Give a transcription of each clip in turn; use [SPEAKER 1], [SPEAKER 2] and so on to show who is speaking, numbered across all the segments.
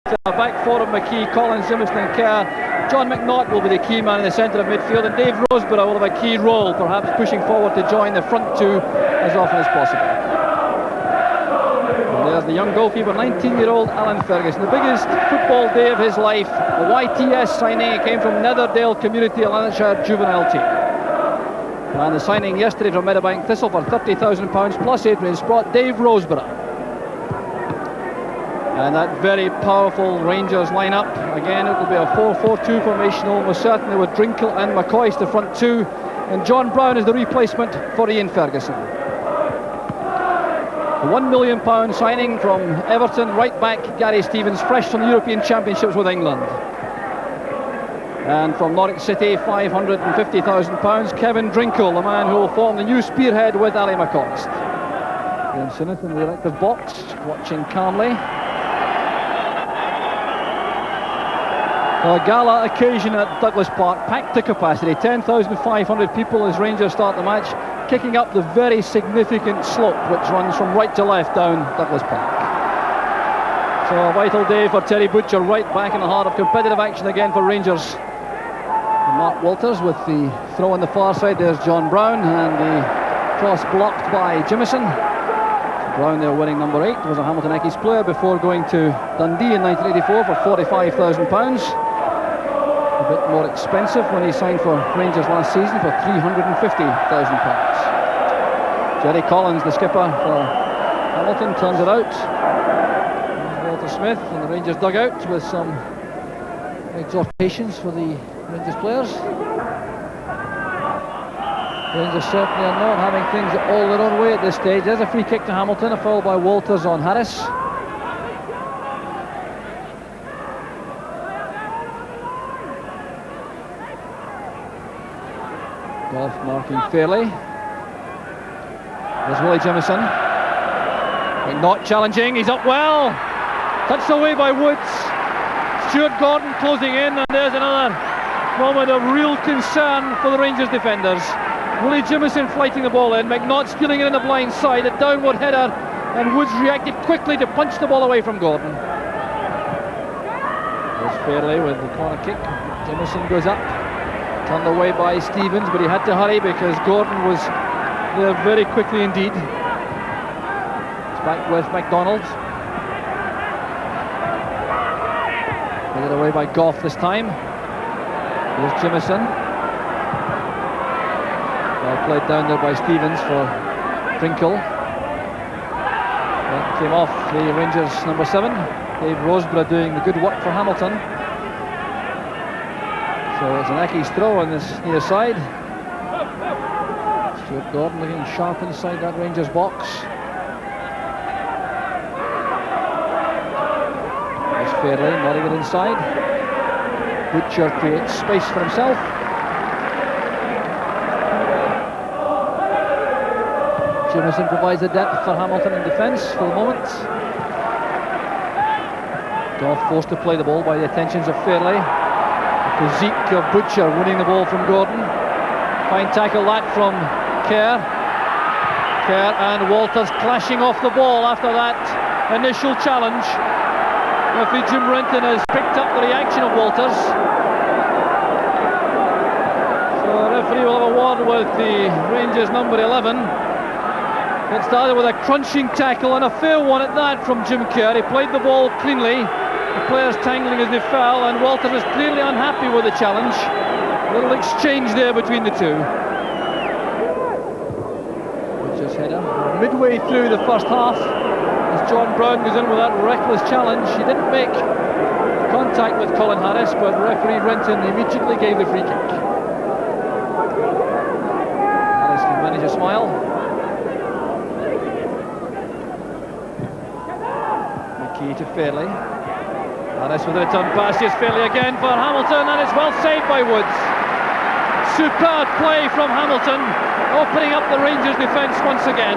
[SPEAKER 1] Back four of McKee, Collins, Jimison and Kerr. John McNaught will be the key man in the centre of midfield, and Dave Roseborough will have a key role, perhaps pushing forward to join the front two as often as possible. And there's the young goalkeeper, 19-year-old Alan Ferguson. The biggest football day of his life, the YTS signing. He came from Netherdale Community, a Lanarkshire juvenile team. And the signing yesterday from Meadowbank Thistle for £30,000 plus Adrian Sprott, Dave Roseborough. And that very powerful Rangers lineup. Again, it will be a 4-4-2 formational, most certainly with Drinkle and McCoist the front two, and John Brown is the replacement for Ian Ferguson. A £1 million signing from Everton, right back Gary Stevens, fresh from the European Championships with England. And from Norwich City, £550,000, Kevin Drinkle, the man who will form the new spearhead with Ali McCoist. Ian Sinnott in the elective box, watching calmly. A gala occasion at Douglas Park, packed to capacity, 10,500 people as Rangers start the match, kicking up the very significant slope which runs from right to left down Douglas Park. So a vital day for Terry Butcher, right back in the heart of competitive action again for Rangers. And Mark Walters with the throw on the far side. There's John Brown, and the cross blocked by Jimison. Brown there winning number 8, was a Hamilton Accies player before going to Dundee in 1984 for £45,000. A bit more expensive when he signed for Rangers last season for £350,000. Jerry Collins, the skipper for Hamilton, turns it out. Walter Smith in the Rangers dugout with some exhortations for the Rangers players. Rangers certainly are not having things all their own way at this stage. There's a free kick to Hamilton, a foul by Walters on Harris. Goff marking fairly. There's Willie Jimison. Not challenging, he's up well. Touched away by Woods. Stuart Gordon closing in, and there's another moment of real concern for the Rangers defenders. Willie Jimison flighting the ball in, McNaught stealing it in the blind side, a downward header, and Woods reacted quickly to punch the ball away from Gordon. There's Fairley with the corner kick. Jimison goes up. Turned away by Stevens, but he had to hurry because Gordon was there very quickly indeed. It's back with MacDonald. Headed away by Goff this time. Here's Jimison. Well played down there by Stevens for Drinkle. That came off the Rangers number 7. Dave Roseborough doing the good work for Hamilton. So it's an Accies throw on this near side. Stuart Gordon looking sharp inside that Rangers box. There's Fairley, nodding it inside. Butcher creates space for himself. Jimison provides the depth for Hamilton in defence for the moment. Goff forced to play the ball by the attentions of Fairley. The physique of Butcher winning the ball from Gordon. Fine tackle that from Kerr. Kerr and Walters clashing off the ball after that initial challenge. Referee Jim Renton has picked up the reaction of Walters. So the referee will have a word with the Rangers number 11. It started with a crunching tackle, and a fair one at that from Jim Kerr. He played the ball cleanly. The players tangling as they fell, and Walters was clearly unhappy with the challenge. A little exchange there between the two. Butcher's header. Midway through the first half, as John Brown goes in with that reckless challenge. He didn't make contact with Colin Harris, but referee Renton immediately gave the free kick. Harris can manage a smile. McKee to Fairley. Harris with a return pass. Here's Fairley again for Hamilton, and it's well saved by Woods. Superb play from Hamilton, opening up the Rangers defence once again.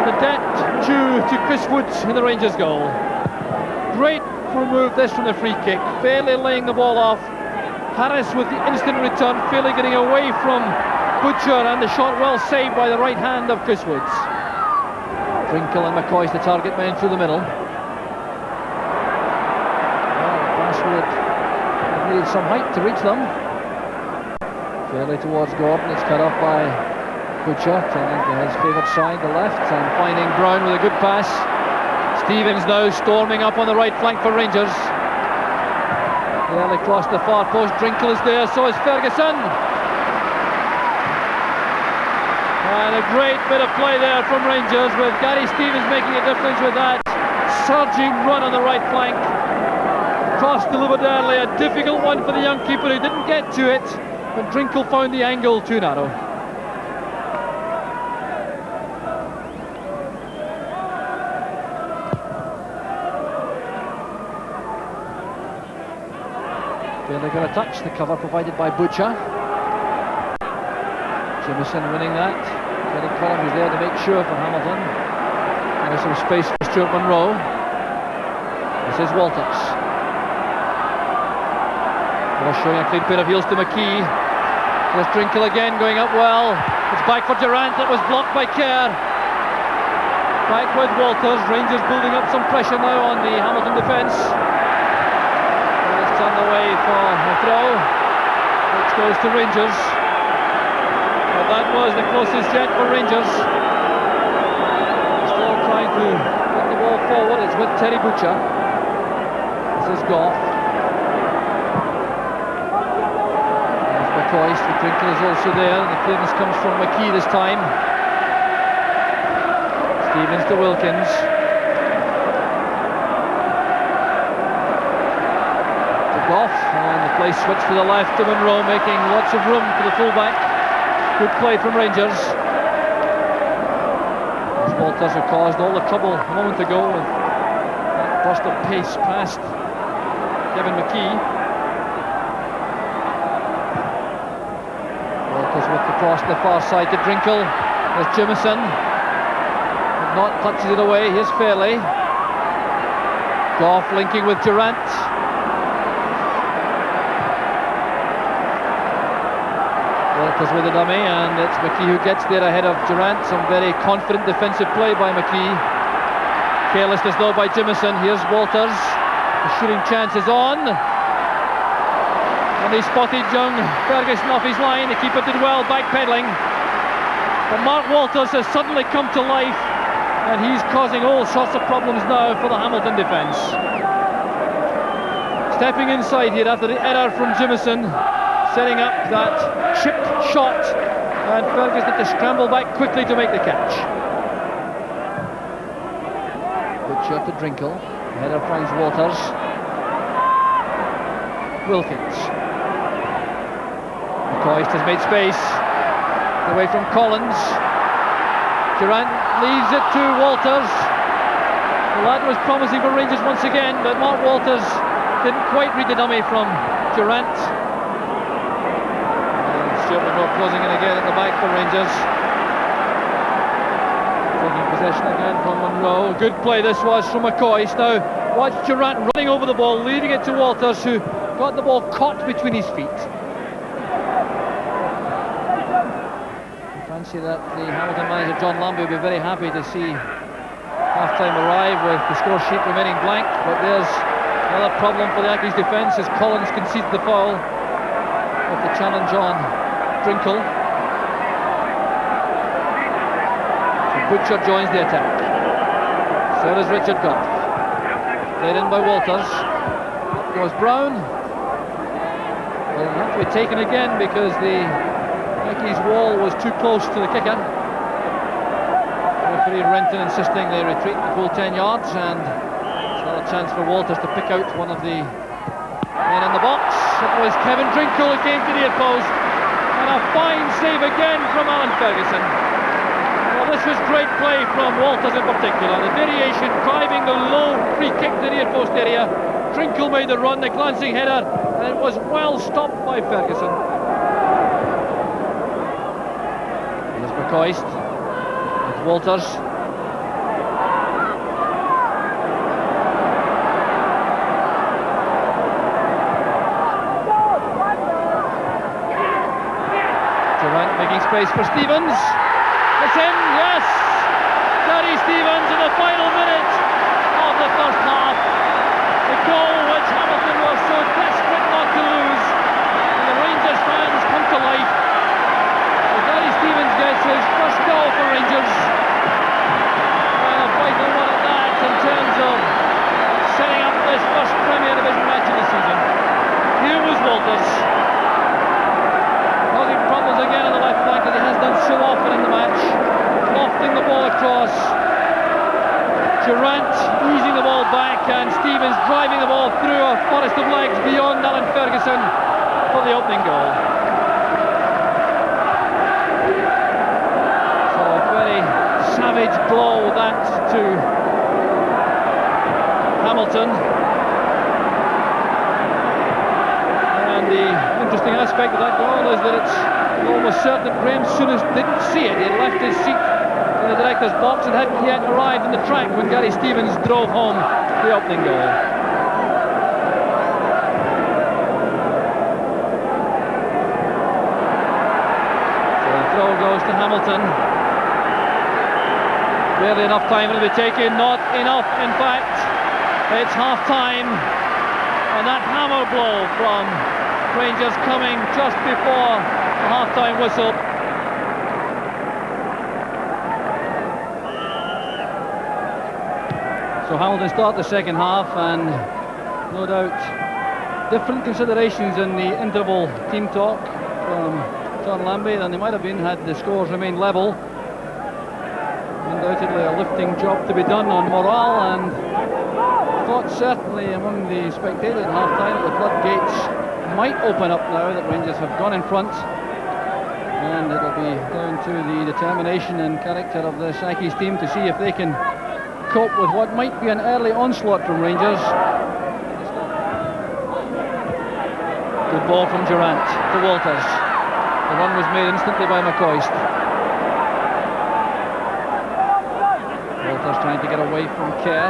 [SPEAKER 1] The debt due to Chris Woods in the Rangers goal. Great remove this from the free kick. Fairley laying the ball off. Harris with the instant return. Fairley getting away from Butcher, and the shot well saved by the right hand of Chris Woods. Drinkle and McCoist the target men through the middle. would have needed some height to reach them. Fairly towards Gordon, it's cut off by Butcher, turning to his favoured side, the left, and finding Brown with a good pass. Stevens now storming up on the right flank for Rangers. The early cross to the far post, Drinkle is there, so is Ferguson. And a great bit of play there from Rangers, with Gary Stevens making a difference with that surging run on the right flank. Cross delivered early, a difficult one for the young keeper who didn't get to it, but Drinkle found the angle too narrow. Barely got a touch, the cover provided by Butcher. Jamieson winning that. Kenny Collum was there to make sure for Hamilton. And there's some space for Stuart Monroe. This is Walters. Showing a clean pair of heels to McKee. There's Drinkle again going up well. It's back for Durrant, that was blocked by Kerr. Back with Walters, Rangers building up some pressure now on the Hamilton defence. It's turned away for a throw, which goes to Rangers. But that was the closest yet for Rangers. Still trying to put the ball forward, it's with Terry Butcher. This is Gough. McCoist, the Drinkle is also there, and the clearance comes from McKee this time. Stevens to Wilkins. To Gough, and the play switched to the left to Monroe, making lots of room for the fullback. Good play from Rangers. As Walters have caused all the trouble a moment ago with that burst of pace past Kevin McKee. With the cross to the far side to Drinkle. There's Jamieson. Not touches it away. Here's Fairley. Gough linking with Durrant. Walters with the dummy, and it's McKee who gets there ahead of Durrant. Some very confident defensive play by McKee. Carelessness though by Jamieson. Here's Walters. The shooting chance is on. And he spotted young Ferguson off his line. The keeper did well, backpedaling. But Mark Walters has suddenly come to life, and he's causing all sorts of problems now for the Hamilton defence. Stepping inside here after the error from Jamieson, setting up that chipped shot, and Ferguson had to scramble back quickly to make the catch. Butcher to Drinkle. The header finds Walters. Wilkins. McCoist has made space. Away from Collins. Durrant leaves it to Walters. Well, that was promising for Rangers once again, but Mark Walters didn't quite read the dummy from Durrant. And Stuart Monroe closing in again at the back for Rangers. Taking possession again from Monroe. Good play this was from McCoist. Now watch Durrant running over the ball, leaving it to Walters, who got the ball caught between his feet. I fancy that the Hamilton manager John Lambie will be very happy to see half-time arrive with the score sheet remaining blank, but there's another problem for the Yankees defence as Collins conceded the foul with the challenge on Drinkle. So Butcher joins the attack. So does Richard Gough. Played in by Walters. Up goes Brown. Will have to be taken again because the Yankees' wall was too close to the kicker. Referee Renton insisting they retreat the full 10 yards, and it's another chance for Walters to pick out one of the men in the box. It was Kevin Drinkle who came to the near post, and a fine save again from Alan Ferguson. Well, this was great play from Walters in particular. The variation, driving the low free kick to the near post area. Drinkle made the run, the glancing header, and it was well stopped by Ferguson. Here's McCoist with Walters. Durrant making space for Stevens. It's in, yes! Gary Stevens in the final minute of the first half. The goal which Hamilton was so Rangers. Causing problems again on the left flank, as he has done so often in the match. Lofting the ball across. Durrant easing the ball back, and Stevens driving the ball through a forest of legs beyond Alan Ferguson for the opening goal. So a very savage blow that to Hamilton. And the interesting aspect of that goal is that it's almost certain that Graham Souness didn't see it. He had left his seat in the director's box and hadn't yet arrived in the track when Gary Stevens drove home the opening goal. So the throw goes to Hamilton. Barely enough time will be taken, not enough in fact. It's half time, and that hammer blow from Rangers coming just before the half-time whistle. So Hamilton start the second half, and no doubt different considerations in the interval team talk from John Lambie than they might have been had the scores remained level. Undoubtedly a lifting job to be done on morale, and thought certainly among the spectators at half-time that the floodgates might open up now that Rangers have gone in front, and it'll be down to the determination and character of the Sackey's team to see if they can cope with what might be an early onslaught from Rangers. Good ball from Durrant to Walters. The run was made instantly by McCoist. Walters trying to get away from Kerr.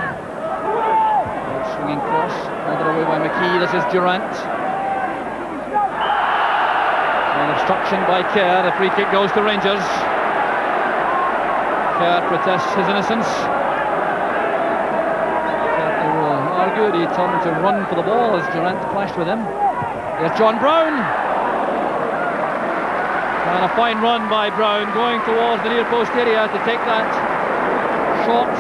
[SPEAKER 1] Swinging cross, another away by McKee. This is Durrant. An obstruction by Kerr. The free kick goes to Rangers. Kerr protests his innocence. Kerr will argue. He turned to run for the ball as Durrant clashed with him. There's John Brown. And a fine run by Brown, going towards the near post area to take that short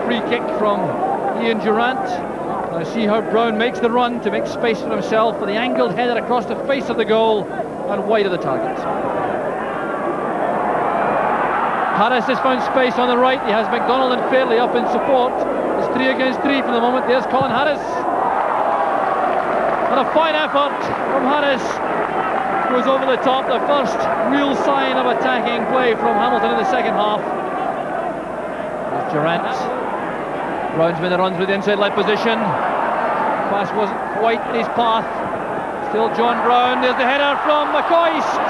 [SPEAKER 1] free kick from Ian Durrant. I see how Brown makes the run to make space for himself for the angled header across the face of the goal and wide of the target. Harris has found space on the right. He has McDonald and Fairley up in support. It's 3 against 3 for the moment. There's Colin Harris. And a fine effort from Harris. Goes over the top. The first real sign of attacking play from Hamilton in the second half. There's Durrant. Brown's made the runs with the inside leg position. Pass wasn't quite in his path. Still John Brown. There's the header from McCoist.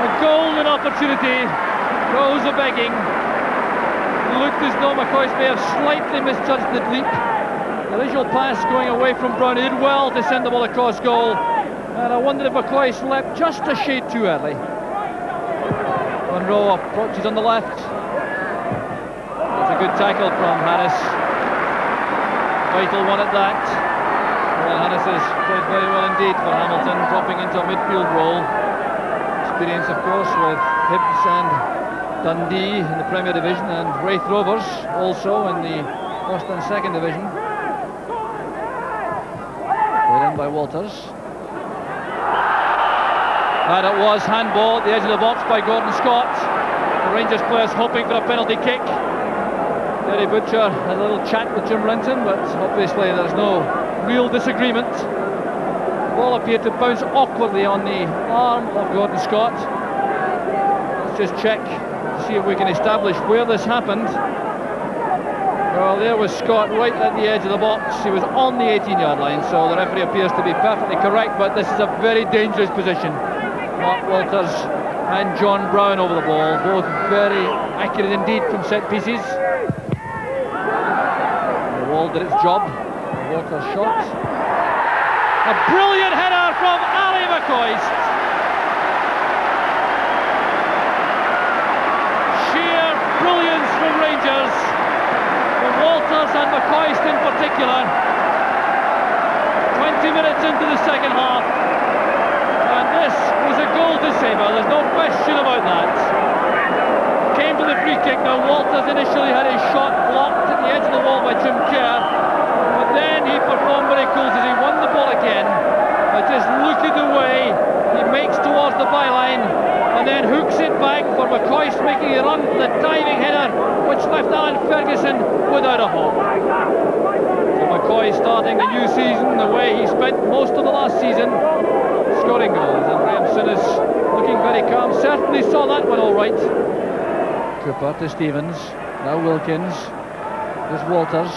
[SPEAKER 1] A golden opportunity. Rose a begging. It looked as though McCoist may have slightly misjudged the leap. The visual pass going away from Brown. He did well to send the ball across goal. And I wondered if McCoist leapt just a shade too early. Monroe approaches on the left. A good tackle from Harris. Vital one at that. Well, Harris has played very well indeed for Hamilton, dropping into a midfield role. Experience, of course, with Hibs and Dundee in the Premier Division, and Raith Rovers also in the first and second division. Played in by Walters. And it was handball at the edge of the box by Gordon Scott. The Rangers players hoping for a penalty kick. Terry Butcher had a little chat with Jim Renton, but obviously there's no real disagreement. The ball appeared to bounce awkwardly on the arm of Gordon Scott. Let's just check to see if we can establish where this happened. Well, there was Scott right at the edge of the box. He was on the 18-yard line, so the referee appears to be perfectly correct, but this is a very dangerous position. Mark Walters and John Brown over the ball, both very accurate indeed from set pieces. Did its job. Walker's shot. A brilliant header from Ali McCoist. Sheer brilliance from Rangers, from Walters and McCoist in particular. 20 minutes into the second half, and this was a goal to savour. There's no question about that. Came to the free kick. Now Walters initially had his shot blocked at the edge of the wall by Jim Kerr, but then he performed miracles as he won the ball again. starting a new season the way he spent most of the last season, scoring goals. And Grahamson is looking very calm. Certainly saw that one all right. Cooper to Stevens. Now Wilkins. There's Walters.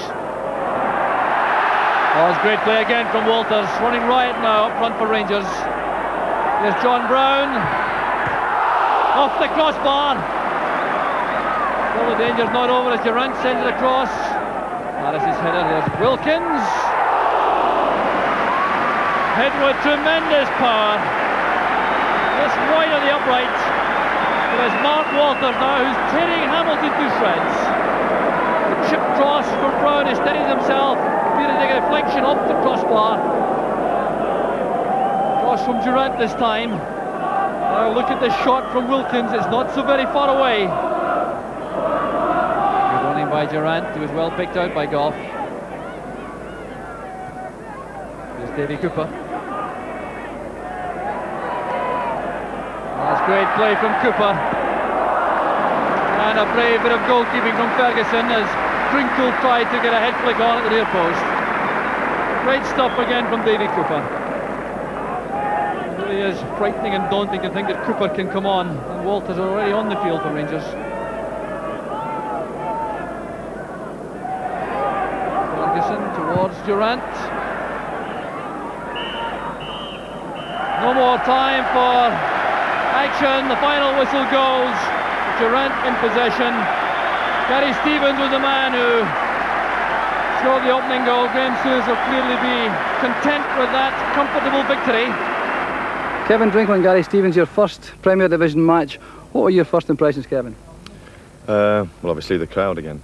[SPEAKER 1] Oh, it's great play again from Walters. Running riot now up front for Rangers. There's John Brown. Off the crossbar. Well, the danger's not over as Durant sends it across. Harris's header. There's Wilkins. Hit with tremendous power. Just wide of the upright. There's Mark Walters now, who's tearing Hamilton to shreds. The chip cross for Brown, he steadies himself. Appearing to take a deflection off the crossbar. Cross from Durant this time. Now look at the shot from Wilkins, it's not so very far away. Good running by Durant, he was well picked out by Gough. Here's Davy Cooper. That's great play from Cooper. And a brave bit of goalkeeping from Ferguson as Crinkle tried to get a head flick on at the near post. Great stuff again from Davy Cooper. It really is frightening and daunting to think that Cooper can come on, and Walters are already on the field for Rangers. Ferguson towards Durant. No more time for action. The final whistle goes. Durant in possession. Gary Stevens was the man who scored the opening goal. Graham Souness will clearly be content with that comfortable victory.
[SPEAKER 2] Kevin Drinkland, Gary Stevens, your first Premier Division match. What were your first impressions, Kevin?
[SPEAKER 3] Well, obviously the crowd again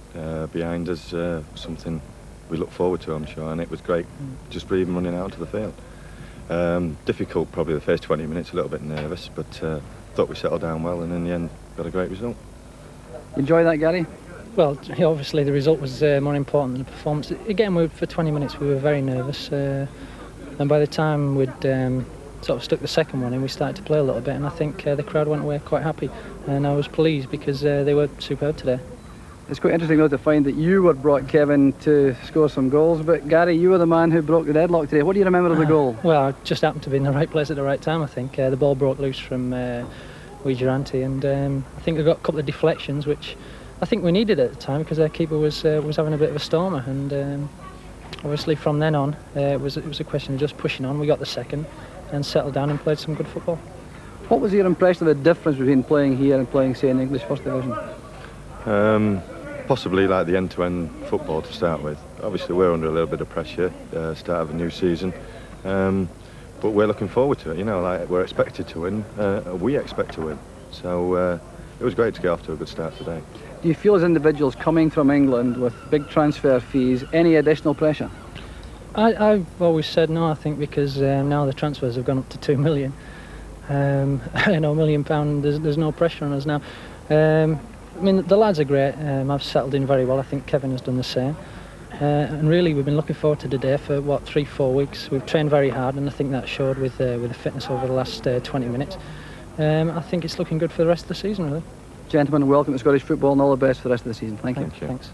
[SPEAKER 3] behind us, something we look forward to, I'm sure, and it was great just for even running out to the field. Difficult probably the first 20 minutes, a little bit nervous, but thought we settled down well, and in the end got a great result.
[SPEAKER 2] Enjoy that, Gary?
[SPEAKER 4] Well, obviously the result was more important than the performance. Again, for 20 minutes we were very nervous, and by the time we'd sort of stuck the second one in, we started to play a little bit, and I think the crowd went away quite happy, and I was pleased because they were superb today.
[SPEAKER 2] It's quite interesting though to find that you were brought, Kevin, to score some goals, but Gary, you were the man who broke the deadlock today. What do you remember of the goal?
[SPEAKER 4] Well, I just happened to be in the right place at the right time, I think. The ball broke loose from Durante, and I think we got a couple of deflections, which I think we needed at the time because our keeper was having a bit of a stormer, and obviously from then on it was a question of just pushing on. We got the second and settled down and played some good football.
[SPEAKER 2] What was your impression of the difference between playing here and playing, say, in the English First Division?
[SPEAKER 3] Possibly like the end-to-end football to start with. Obviously we're under a little bit of pressure, start of a new season, but we're looking forward to it. You know, like we're expected to win, we expect to win. So it was great to get off to a good start today.
[SPEAKER 2] Do you feel as individuals coming from England with big transfer fees, any additional pressure?
[SPEAKER 4] I've always said no, I think, because now the transfers have gone up to £2 million. £1 million, there's no pressure on us now. I mean, the lads are great. I've settled in very well. I think Kevin has done the same. And really, we've been looking forward to today for, 3-4 weeks. We've trained very hard, and I think that showed with the fitness over the last 20 minutes. I think it's looking good for the rest of the season, really.
[SPEAKER 2] Gentlemen, welcome to Scottish football and all the best for the rest of the season. Thank you.
[SPEAKER 4] Thanks.